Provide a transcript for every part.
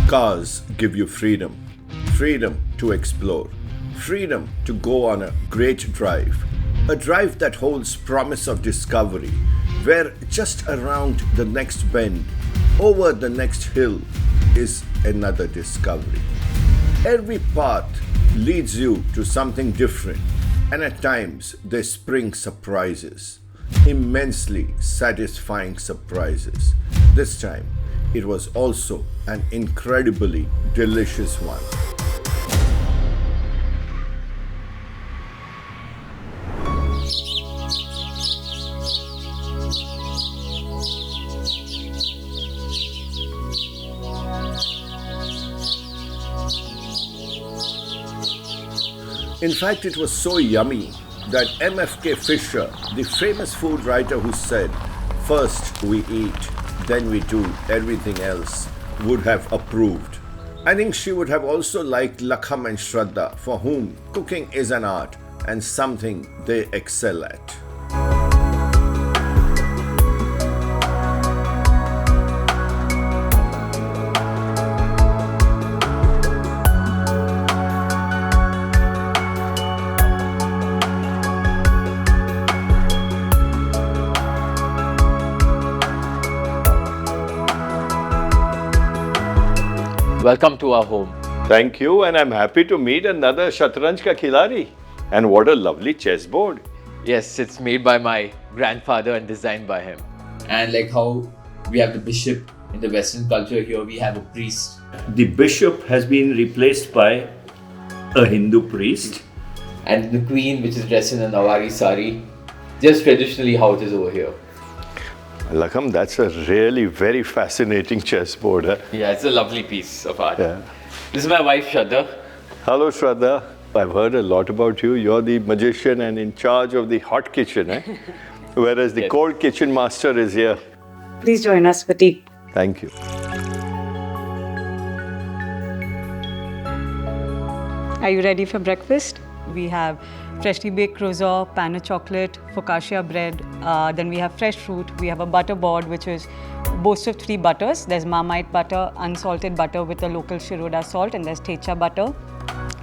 Cars give you freedom, freedom to explore, freedom to go on a great drive, a drive that holds promise of discovery, where just around the next bend, over the next hill, is another discovery. Every path leads you to something different, and at times they spring surprises, immensely satisfying surprises. This time, it was also an incredibly delicious one. In fact, it was so yummy that MFK Fisher, the famous food writer who said, "First we eat, then we do everything else," would have approved. I think she would have also liked Lakham and Shraddha, for whom cooking is an art and something they excel at. Welcome to our home. Thank you, and I'm happy to meet another Shatranj ka khilari. And what a lovely chessboard. Yes, it's made by my grandfather and designed by him. And like how we have the bishop in the Western culture, here we have a priest. The bishop has been replaced by a Hindu priest. And the queen, which is dressed in a Nawari sari, just traditionally how it is over here. Lakham, that's a really very fascinating chessboard. Huh? Yeah, it's a lovely piece of art. Yeah. This is my wife, Shraddha. Hello, Shraddha. I've heard a lot about you. You're the magician and in charge of the hot kitchen, eh? Whereas the Yes. cold kitchen master is here. Please join us for tea. Thank you. Are you ready for breakfast? We have freshly baked croissant, pan of chocolate, focaccia bread. Then we have fresh fruit. We have a butter board, which is boasts of 3 butters. There's Marmite butter, unsalted butter with a local Shiroda salt, and there's Techa butter.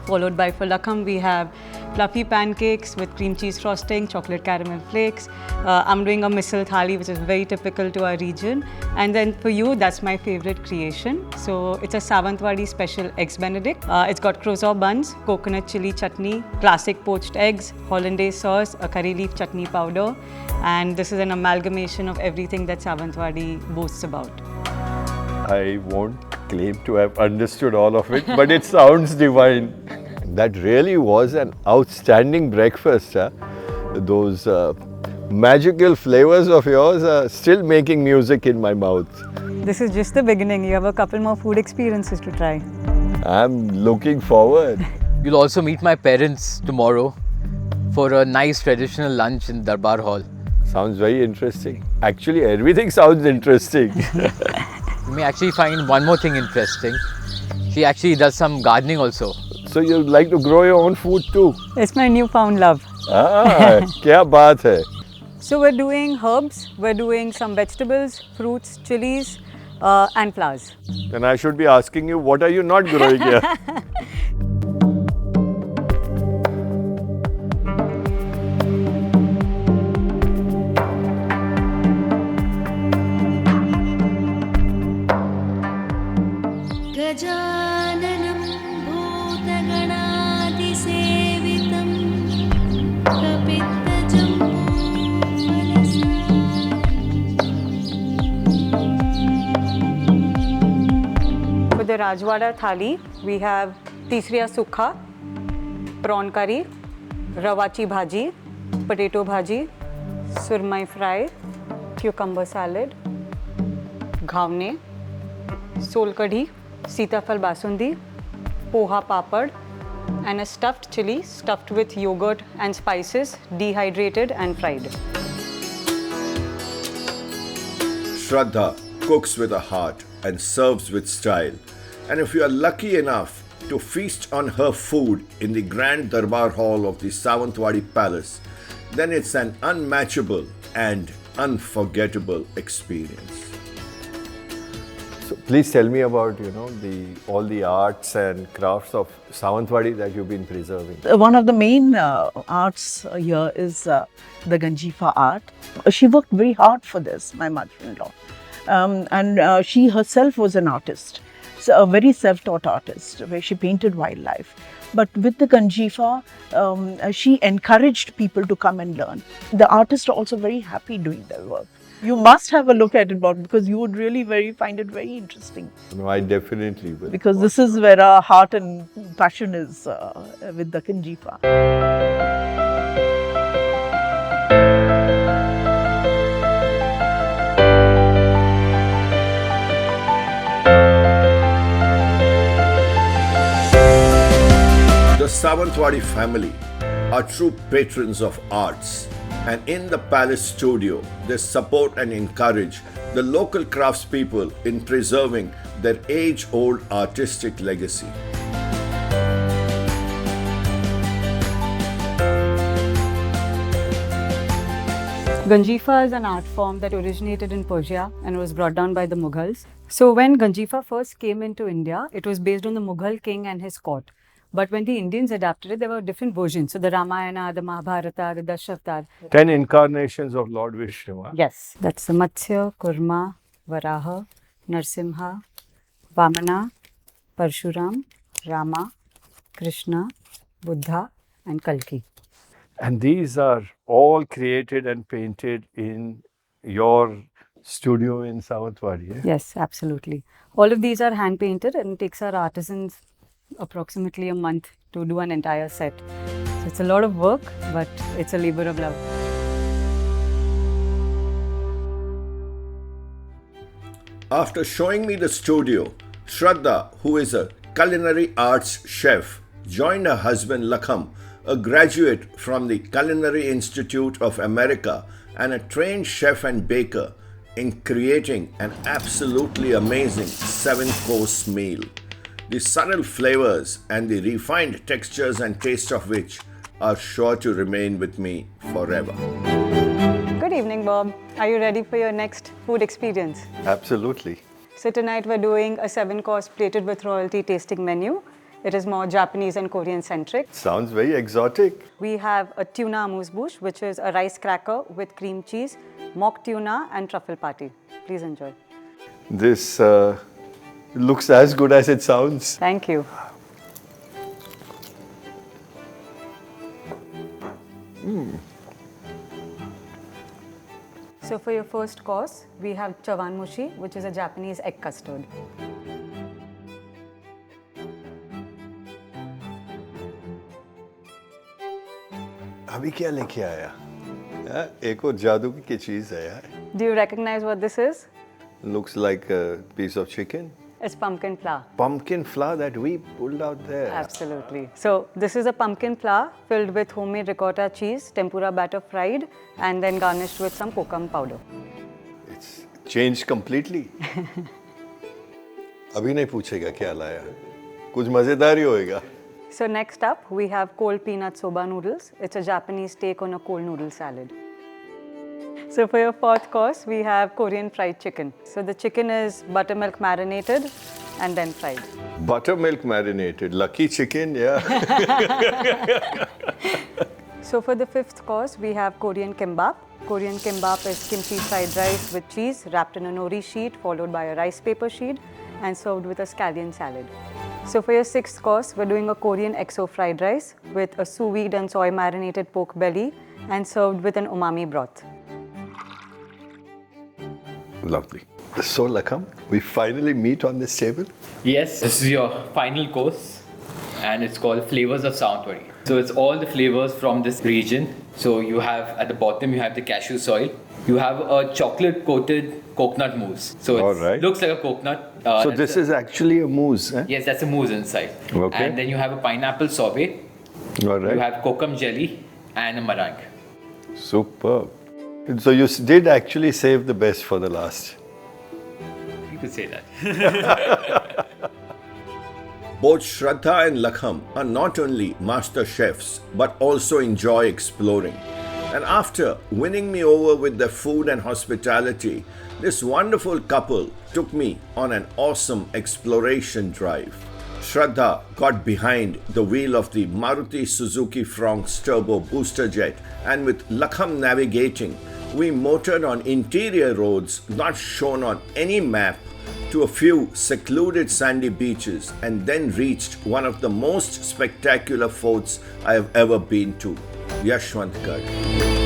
Followed by for Lakham, we have fluffy pancakes with cream cheese frosting, chocolate caramel flakes. I'm doing a misal thali, which is very typical to our region. And then for you, that's my favorite creation. So it's a Sawantwadi special eggs benedict. It's got croissant buns, coconut chili chutney, classic poached eggs, hollandaise sauce, a curry leaf chutney powder. And this is an amalgamation of everything that Sawantwadi boasts about. I won't claim to have understood all of it, but it sounds divine. That really was an outstanding breakfast. Huh? Those magical flavors of yours are still making music in my mouth. This is just the beginning. You have a couple more food experiences to try. I'm looking forward. You'll also meet my parents tomorrow for a nice traditional lunch in Darbar Hall. Sounds very interesting. Actually, everything sounds interesting. You may actually find one more thing interesting. She actually does some gardening also. So you'd like to grow your own food too? It's my newfound love. Ah, kya baat hai. So we're doing herbs, we're doing some vegetables, fruits, chilies, and flowers. Then I should be asking you, what are you not growing here? गजाननं भूतगणादिसेवितं कपित्तजम्बूफलसारम्. For the Rajwada thali, we have tisriya sukha, prawn curry, rawachi bhaji, potato bhaji, surmai fry, cucumber salad, ghavne, sol kadhi, sitaphal basundi, poha papad, and a stuffed chili stuffed with yogurt and spices, dehydrated and fried. Shraddha cooks with a heart and serves with style. And if you are lucky enough to feast on her food in the Grand Darbar Hall of the Sawantwadi Palace, then it's an unmatchable and unforgettable experience. So Please tell me about, all the arts and crafts of Sawantwadi that you've been preserving. One of the main arts here is the Ganjifa art. She worked very hard for this, my mother-in-law. And she herself was an artist, so a very self-taught artist, where she painted wildlife. But with the Ganjifa, she encouraged people to come and learn. The artists are also very happy doing their work. You must have a look at it, Bob, because you would really find it very interesting. No, I definitely will. Because this is where our heart and passion is with the Ganjifa. The Sawantwadi family are true patrons of arts, and in the palace studio, they support and encourage the local craftspeople in preserving their age-old artistic legacy. Ganjifa is an art form that originated in Persia and was brought down by the Mughals. So when Ganjifa first came into India, it was based on the Mughal king and his court. But when the Indians adapted it, there were different versions. So the Ramayana, the Mahabharata, the Dashavatara. 10 incarnations of Lord Vishnu. Huh? Yes. That's the Matsya, Kurma, Varaha, Narsimha, Vamana, Parshuram, Rama, Krishna, Buddha and Kalki. And these are all created and painted in your studio in Sawantwadi. Eh? Yes, absolutely. All of these are hand painted and it takes our artisans approximately a month to do an entire set. So it's a lot of work, but it's a labor of love. After showing me the studio, Shraddha, who is a culinary arts chef, joined her husband Lakham, a graduate from the Culinary Institute of America and a trained chef and baker, in creating an absolutely amazing 7-course meal. The subtle flavors and the refined textures and taste of which are sure to remain with me forever. Good evening, Bob. Are you ready for your next food experience? Absolutely. So tonight we're doing a 7-course plated with royalty tasting menu. It is more Japanese and Korean centric. Sounds very exotic. We have a tuna amuse-bouche, which is a rice cracker with cream cheese, mock tuna and truffle patty. Please enjoy. This looks as good as it sounds. Thank you. So for your first course, we have chawanmushi, which is a Japanese egg custard. अभी क्या लेके आया? एक और जादू की चीज है यार. Do you recognize what this is? Looks like a piece of chicken. It's pumpkin flour. Pumpkin flour that we pulled out there. Absolutely. So this is a pumpkin flour filled with homemade ricotta cheese, tempura batter fried, and then garnished with some kokum powder. It's changed completely. अभी नहीं पूछेगा क्या लाया. कुछ मजेदार ही होएगा. So next up, we have cold peanut soba noodles. It's a Japanese take on a cold noodle salad. So for your fourth course, we have Korean fried chicken. So the chicken is buttermilk marinated and then fried. Buttermilk marinated. Lucky chicken, yeah. So for the fifth course, we have Korean kimbap. Korean kimbap is kimchi fried rice with cheese wrapped in a nori sheet followed by a rice paper sheet and served with a scallion salad. So for your sixth course, we're doing a Korean XO fried rice with a sous vide and soy marinated pork belly and served with an umami broth. Lovely. So Lakham, we finally meet on this table. Yes, this is your final course and it's called Flavours of Sawantwadi. So it's all the flavors from this region. So you have at the bottom, you have the cashew soil. You have a chocolate coated coconut mousse. So it looks like a coconut. So this is actually a mousse, eh? Yes, that's a mousse inside. Okay. And then you have a pineapple sorbet. All right. You have kokum jelly and a meringue. Superb. So you did actually save the best for the last. You could say that. Both Shraddha and Lakham are not only master chefs but also enjoy exploring. And after winning me over with their food and hospitality, this wonderful couple took me on an awesome exploration drive. Shraddha got behind the wheel of the Maruti Suzuki Fronx Turbo Booster Jet, and with Lakham navigating, we motored on interior roads not shown on any map to a few secluded sandy beaches, and then reached one of the most spectacular forts I have ever been to, Yashwantgarh.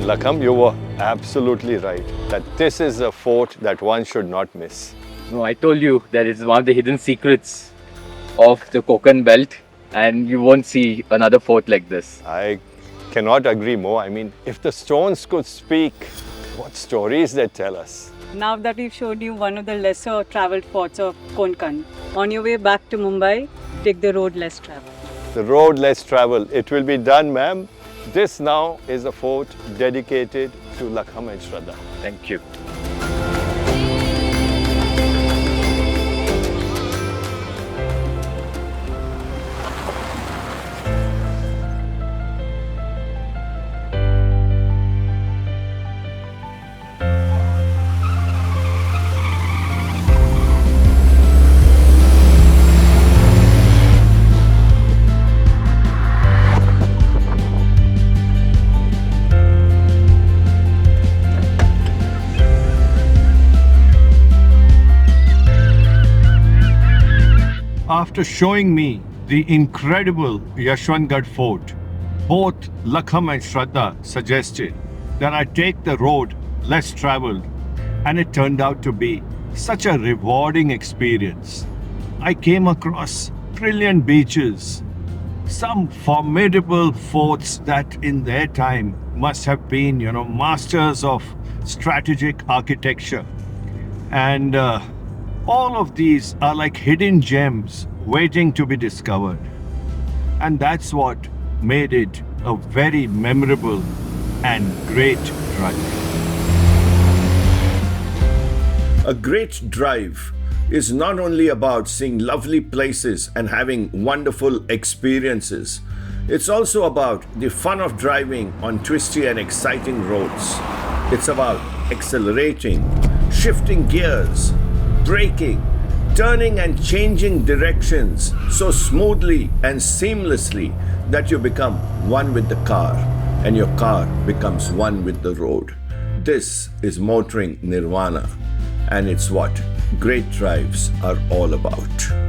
Lakham, you were absolutely right that this is a fort that one should not miss. No, I told you that it's one of the hidden secrets of the Konkan belt, and you won't see another fort like this. I cannot agree more. I mean, if the stones could speak, what stories they tell us. Now that we've showed you one of the lesser travelled forts of Konkan, on your way back to Mumbai, take the road less travelled. The road less traveled. It will be done, ma'am. This now is a fort dedicated to Lakham and Shraddha. Thank you. After showing me the incredible Yashwantgarh fort, both Lakham and Shraddha suggested that I take the road less traveled, and it turned out to be such a rewarding experience. I came across brilliant beaches, some formidable forts that in their time must have been, masters of strategic architecture. And all of these are like hidden gems waiting to be discovered. And that's what made it a very memorable and great drive. A great drive is not only about seeing lovely places and having wonderful experiences. It's also about the fun of driving on twisty and exciting roads. It's about accelerating, shifting gears, braking, turning and changing directions so smoothly and seamlessly that you become one with the car and your car becomes one with the road. This is motoring nirvana, and it's what great drives are all about.